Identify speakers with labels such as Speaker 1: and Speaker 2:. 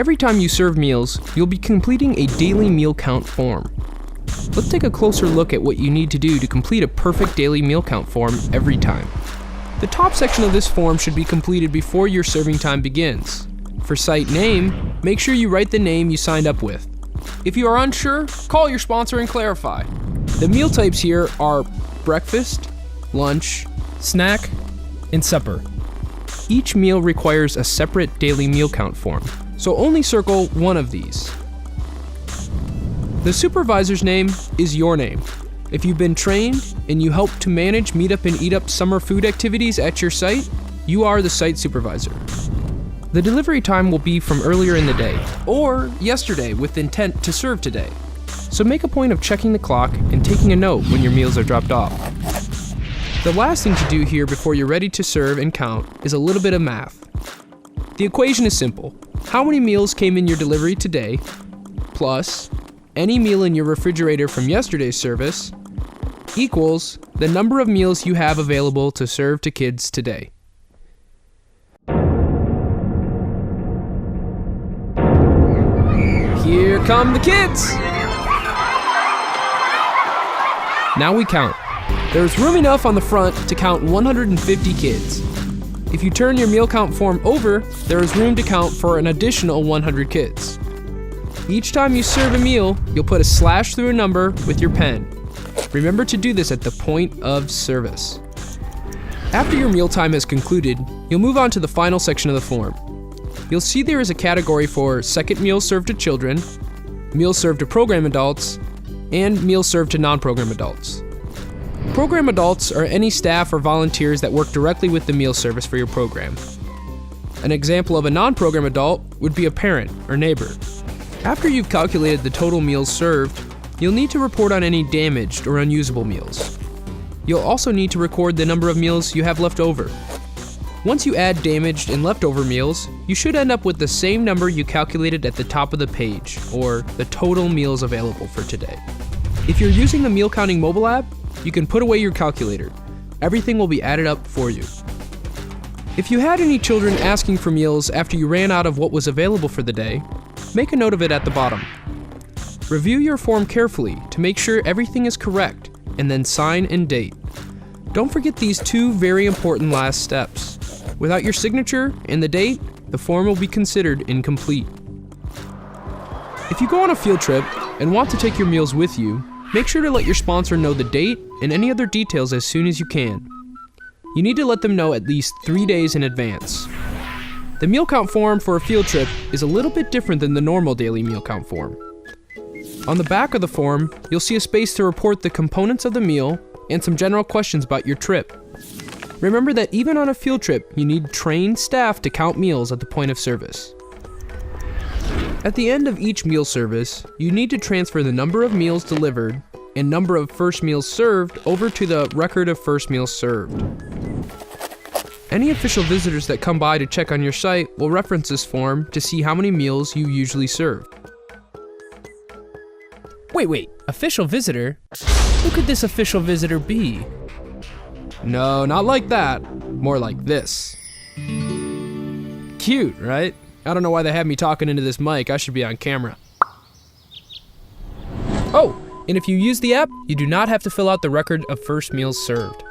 Speaker 1: Every time you serve meals, you'll be completing a daily meal count form. Let's take a closer look at what you need to do to complete a perfect daily meal count form every time. The top section of this form should be completed before your serving time begins. For site name, make sure you write the name you signed up with. If you are unsure, call your sponsor and clarify. The meal types here are breakfast, lunch, snack, and supper. Each meal requires a separate daily meal count form, so only circle one of these. The supervisor's name is your name. If you've been trained and you help to manage Meet Up and Eat Up summer food activities at your site, you are the site supervisor. The delivery time will be from earlier in the day, or yesterday with intent to serve today. So make a point of checking the clock and taking a note when your meals are dropped off. The last thing to do here before you're ready to serve and count is a little bit of math. The equation is simple. How many meals came in your delivery today, plus any meal in your refrigerator from yesterday's service, equals the number of meals you have available to serve to kids today. Here come the kids! Now we count. There's room enough on the front to count 150 kids. If you turn your meal count form over, there is room to count for an additional 100 kids. Each time you serve a meal, you'll put a slash through a number with your pen. Remember to do this at the point of service. After your mealtime has concluded, you'll move on to the final section of the form. You'll see there is a category for second meals served to children, meals served to program adults, and meals served to non-program adults. Program adults are any staff or volunteers that work directly with the meal service for your program. An example of a non-program adult would be a parent or neighbor. After you've calculated the total meals served, you'll need to report on any damaged or unusable meals. You'll also need to record the number of meals you have left over. Once you add damaged and leftover meals, you should end up with the same number you calculated at the top of the page, or the total meals available for today. If you're using the meal counting mobile app, you can put away your calculator. Everything will be added up for you. If you had any children asking for meals after you ran out of what was available for the day, make a note of it at the bottom. Review your form carefully to make sure everything is correct, and then sign and date. Don't forget these two very important last steps. Without your signature and the date, the form will be considered incomplete. If you go on a field trip and want to take your meals with you, make sure to let your sponsor know the date and any other details as soon as you can. You need to let them know at least 3 days in advance. The meal count form for a field trip is a little bit different than the normal daily meal count form. On the back of the form, you'll see a space to report the components of the meal and some general questions about your trip. Remember that even on a field trip, you need trained staff to count meals at the point of service. At the end of each meal service, you need to transfer the number of meals delivered and number of first meals served over to the record of first meals served. Any official visitors that come by to check on your site will reference this form to see how many meals you usually serve. Wait, official visitor? Who could this official visitor be? No, not like that. More like this. Cute, right? I don't know why they had me talking into this mic. I should be on camera. Oh, and if you use the app, you do not have to fill out the record of first meals served.